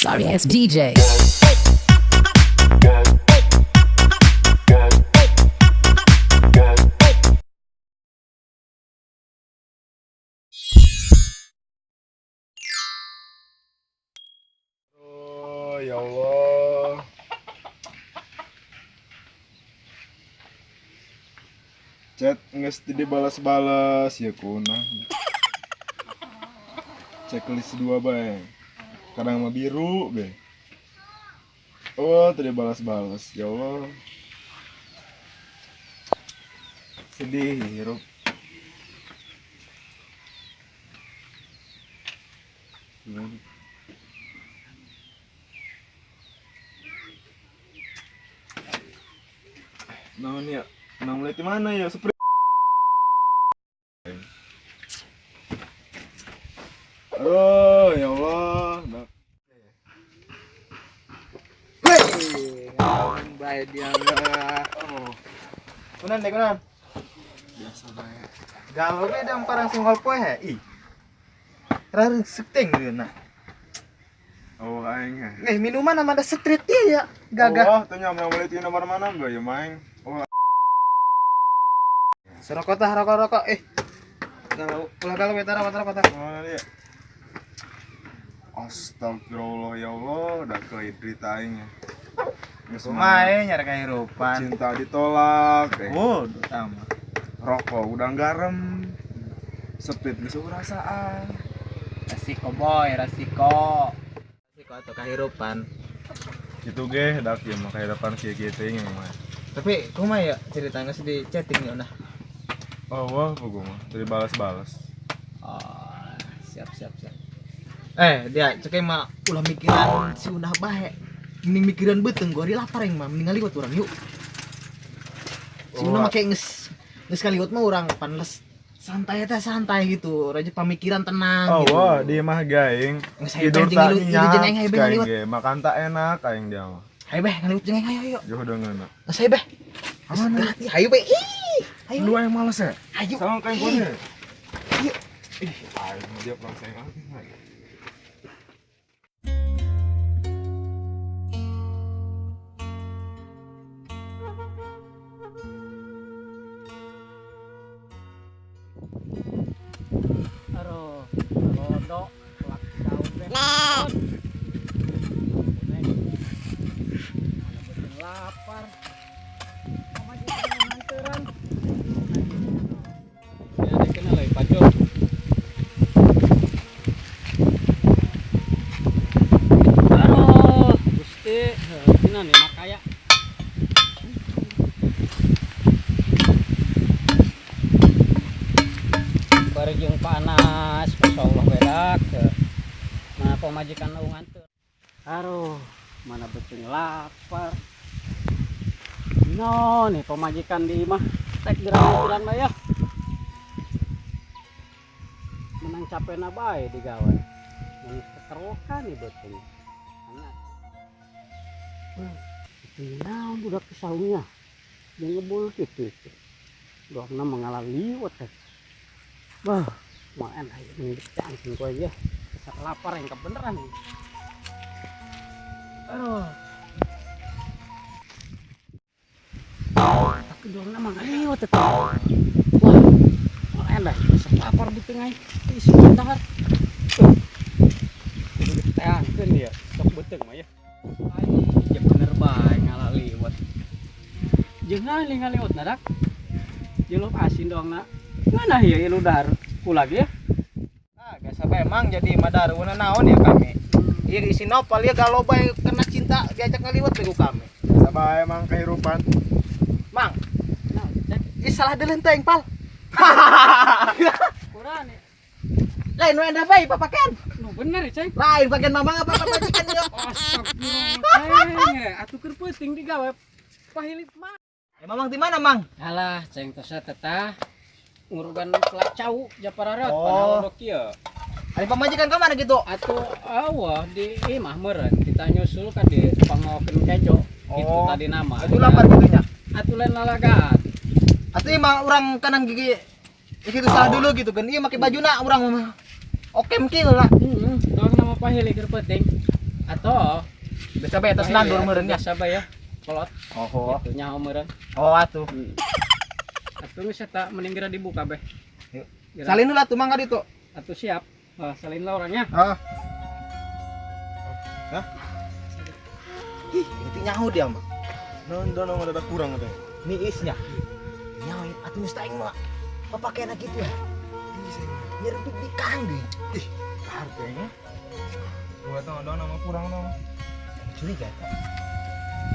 Sorry ass DJ. Oh ya Allah. Chat nggak dibalas-balas ya kuna. Checklist 2 bae. Kadang mah biru be. Oh tidak balas-balas ya Allah. Sedih hirup. Gimana? Naon ya? Nang mulai di mana ya? Oh ya Allah. Ngapain bae dia enggak. Kunan deh kunan. Biasa bae. Galau ge dang parang singol poe he. Ih. Rareng seteng dia nah. Oh aing he. Minuman sama ada street dia ya. Gagah. Oh, tanya mulai di nomor mana enggak ya main? Oh. Serokot tah rokok-rokok. Galau, ulah galau betara rokok. Mana dia? Astagfirullah ya Allah, udah ke cerita aing ya. Kumae nyari kehidupan. Cinta ditolak. Oh, sama. Rokok udah garam. Speed geus perasaan. Resiko boy, resiko. Resiko atau kehidupan. Gitu ge dak ieu mah kehidupan kieu kieu teh mah. Tapi kumaha ya ceritanya sih di chatting ya nah. Oh, wah, gua mah dari balas-balas. Oh, siap. Dia cek mah ulah mikiran si unah bae. Mending mikiran beteng gua lapar yang mah mending ngaliwat urang yuk. Si unah mah kayak geus kaliwat mah urang panles santai gitu. Raja pamikiran tenang Oh, gitu. wah, dia mah gaing. Tidur tak nyenyak. Makan tak enak aing dia mah. Hayu beh ngaliwat jeung ayo. Jauh dengeuna. Geus hayu beh. Aman. Hayu beh. Hayu. Lu yang males ya? Hayu. Sama kayak gua. Ayo. Ih, aing dia pulang saya lagi. Aduh, lodo, kelak daun deh. Lapar. Mama juga nganteran. Ya, ada kenal lagi, Pak Jo. Aduh, Gusti, ini nih makaya. Bari jeung panas, masyaallah bedak. Mana pemajikan nu nganteur. Aduh, mana beuteung lapar. No, nih pemajikan di imah tek gerang-gerang mah ya. Menang capena bae digawe. Mun keterokan nih beuteung. Anak. Itu naon budak kesaungnya. Dia ngebul gitu. Doangna mengalami liwat teh. Bah, mau enak ini cangking gue aja. Besar lapar yang kebeneran nih. Aduh. Tapi dorongnya mah gak lewat tetap. Wah, mau enak besar lapar di tengah. Ih, sebentar. Kudu diteangkeun ya, sok beteng mah ya. Ai, ya bener bae ngalah liwat. Jeung ngali-ngali liwat nadak. Jeung asin doang na. Mana ya yang udah pulang ya? Nah, biasa bae emang jadi madaruna naon ya kami. Ieu isi nopal ya galau bae kena cinta diajak ngaliwat ku kami. Sabae emang kehidupan. Mang, Nah, cek ieu salah deuleuh teh pal. kurang ya. Lain we anda bae papakean. Nu bener ya, cek. Lain bagian mamang apa papajikan ieu. Astagfirullah, atuh keur peuting digawe pahilit mah. Mamang di mana, Mang? Alah, ceng tos tetah ngurugan pelacau japararat Oh. panalodok kieu. Ada pamajikan ka mana gitu? Atuh awah di imah meureun kita nyusul kan di pangokeun kejo. Itu Oh. tadi nama. Itu lapar gitunya. Atuh lain lalagaan. Atuh emang urang kanan gigi kitu salah dulu gitu kan. Ieu make bajuna urang mah. Oke kieu lah. Doang nama pahilit keur peuting. Atau Biasa bae atas nandur meureun nya. biasa bae ya. Kolot Oh. itu nyaho meureun. Oh atuh. Atuh geus eta mending geura dibuka beh. Yuk. Geura. Salin heula tuh mangga ditu. Atuh siap. Salin lah orangnya. Hah? Ih, itu nyaho dia mah. Non ada kurang teh. Niisnya. Nyaho atuh mustahil mah. Papakeana kitu ya. Nyerempit di kangge. Ih, harganya. Gua tahu nama kurang dong. Curiga eta.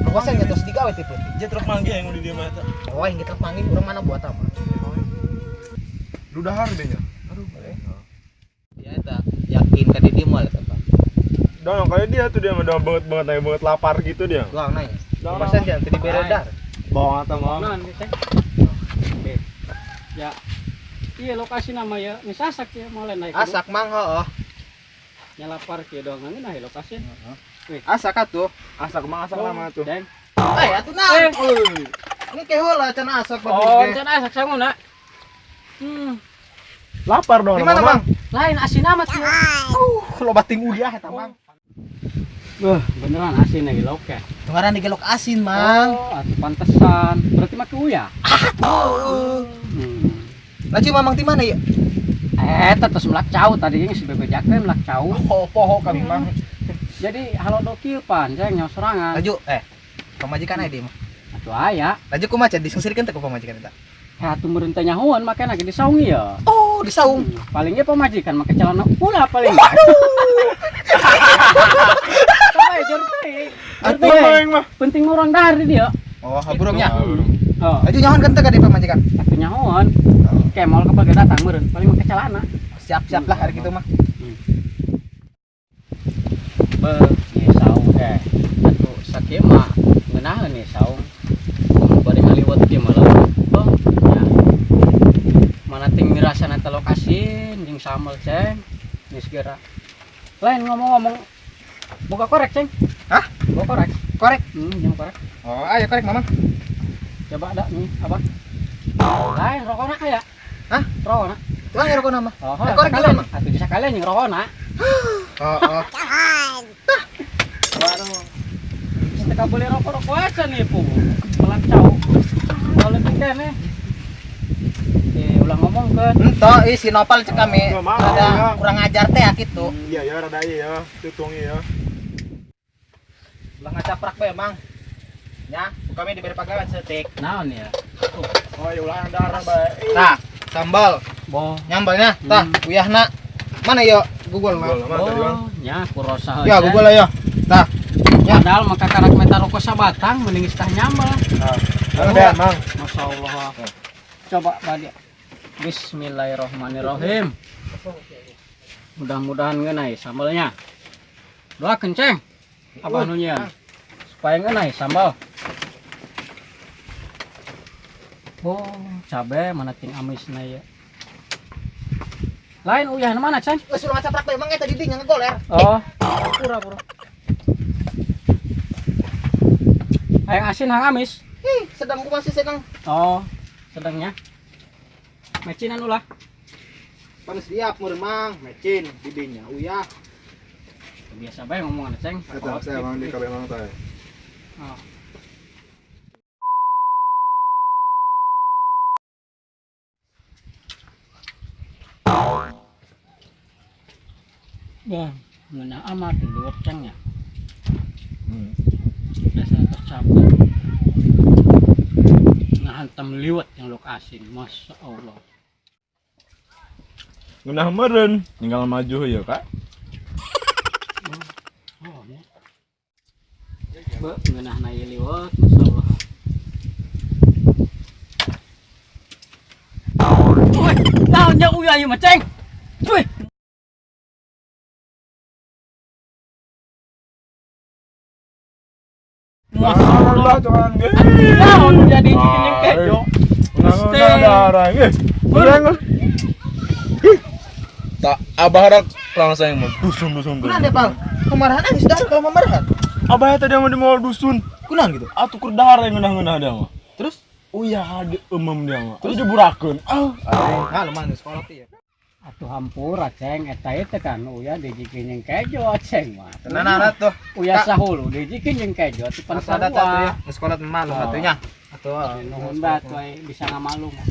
Pokoknya ngetos digawe teh peuting. Dia truk mangga yang udah dia mata. Oh, yang kita panggil urang mana buat apa? Udah harganya. Aduh, Ya eta yakin ka di dieu mah eta, Pak. Dong kayak dia tuh dia mah udah banget lapar gitu dia. Gua nanya. Dong. Masa jangan tadi beredar. Bawang atau mau? Non ceng. Ya. Iya lokasi nama ya misasak ya mau lain naik. Asak mang heuh. Nyalapar kieu dong nah lokasi. Asak atuh. Asak nama tuh. Ceng. Atuh naon? Ini ke heula cenah asak Oh, bagus. can asak sanguna. Lapar dong. Di mana, Mang? Lain asin amat ya. Lo bating uliah eta, Mang. Beneran asin lagi lauk ya. Ngaran digelok asin, Mang. Oh, atuh pantesan. Berarti mah kuya. Laju mamang di mana ya? Terus melak cau tadi si bebe jakre melak cau. Oh, poho kami, Mang. Jadi halo dokil pan, ceng nyawa serangan. Laju, pamajikan aya di mah. Atuh aya. Laju kumaha disungsirkeun teh ku pamajikan eta. Atuh meureun teh nyahoan make lagi disaungi ya. Oh, disaung. Paling ge pamajikan make celana pula paling. Pae jor teh. Atuh Maeng mah. Penting orang dari dia. Oh, haburungnya. Oh, Laju nyahoan kan teh ka di pamajikan. atuh nyahoan. Kemol kebage datang meureun paling make celana. Siap-siap lah hari kitu mah. Ieu saung teh. Atuh sakieu mah ngeunaheun ieu saung. Bari ngaliwat kieu mah leuwih. Ya. Mana ting mirasana teh lokasin jeung sambel ceng. Geus geura. Lain ngomong-ngomong boga korek ceng. Hah? Boga korek. Korek. Jeung korek. Oh, ayo korek mamang. Coba ada nih apa? Lain rokona aya. Hah? Rokona. Tuang rokok nama. Oh, korek dulu, Mang. Atuh bisa kalian jeung rokona. Oh. Waduh. Kita boleh rokok-rokok aja nih, Bu. Pelan cau. Kalau kene. Ulang ngomong kan. Ento si Nopal cek kami. Oh, maaf, Ada ya. kurang ajar teh ya kitu. Iya ya rada ieu ya, tutungi ya. Ulah ngacaprak bae, Mang. Ya, kami diberi pagawean setik. Naon ya? Oh ya ulah darah bae. Tah, sambal. Boh. Nyambalnya, tah, uyahna. Mana yo Google Google, na? mana tadi, Bang? Ya, kurosa. Ya, Google ayo. Tah. Ya. Padahal maka karak meta rokok sabatang mending istah nyambal. Ada Mang. Masya Allah. Coba balik. Bismillahirrahmanirrahim. Mudah-mudahan ngeunai sambalnya. Doa kenceng. Abah nunyian. Supaya ngeunai sambal. Oh, cabe mana ting amisna ya. Lain uyah mana, Ceng? Geus ulah ngacaprak bae, Mang eta di dieu ngegoler. Oh, pura-pura. Hayang asin hang amis. Sedang ku masih sedang Oh, sedangnya. Mecinan ulah. panas siap meureun, Mang. Mecin di dieu nya uyah. Biasa bae ngomongan, Ceng. Eta saya Mang di kabeh Mang teh. Oh. Wah, ngena amat di luar cengnya. Biasa tercampur. Ngahantam liwat yang lokasi, masya Allah. Ngeunah meureun, tinggal maju ya, Kak. Oh, ya. Be, ngeunah na ieu liwat, masya Allah. Woi, naonnya uyah ieu mah, Ceng? Woi. Masya Allah. Tuhan ge. Naon jadi dikenyeng kejo. Darah ge. Urang. Tak abah harap langsung yang mau dusun. Kunaon deh, Pal? Kemarahan geus dah kalau mamarahan. Abah tadi mau di mau dusun. Kunaon gitu? Atuh kur darah yang ngeunah dia mah. Terus Oh iya, ada emem dia mah. Terus diburakeun. nah lemah geus kolot ieu. atuh hampura ceng eta kan uya dijikeun jeung kejo ceng mah. Tenana tuh. Uya sahulu dijikeun jeung kejo ti pan Ada tuh ya, sarua. sekolah malu atunya. Atuh. Nuhun bat we bisa ngamalu mah.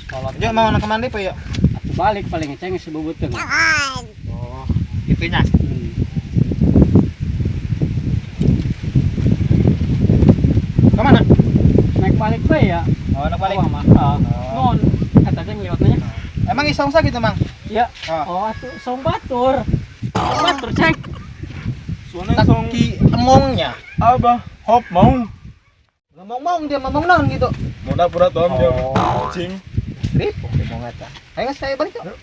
Kolot. Yuk mau nak kemana Pak yuk? Atuh balik paling ceng sebubuteung. Oh, itunya. Kemana? Naik balik we ya. Oh, nak balik. Mah. Nuhun eta ceng liwatnya. Emang isong sakit emang? Ya. Oh. Oh atuh song batur. Song batur ceng. Suana ki emongnya. Abah, hop mau. Ngomong dia ngomong naon gitu. Mau dapur atau dia Oh. kucing. Rip, mau ngata. Ayo saya balik yuk.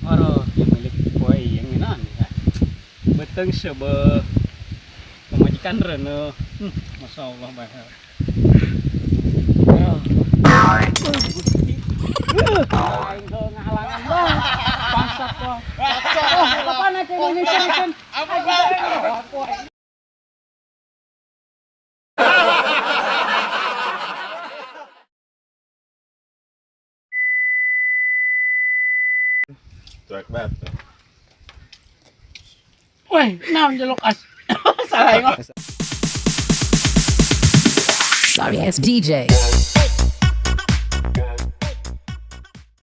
Aro yang milik poe yang minan ya. Beteng sebe pemajikan rene. Masyaallah bae. Aing teu ngahalangan bang. Pasat kok. Oh, kapana ceng ini ceng. Cuek banget. Weh, naon jelok as. Salah engko. Sorry, it's DJ.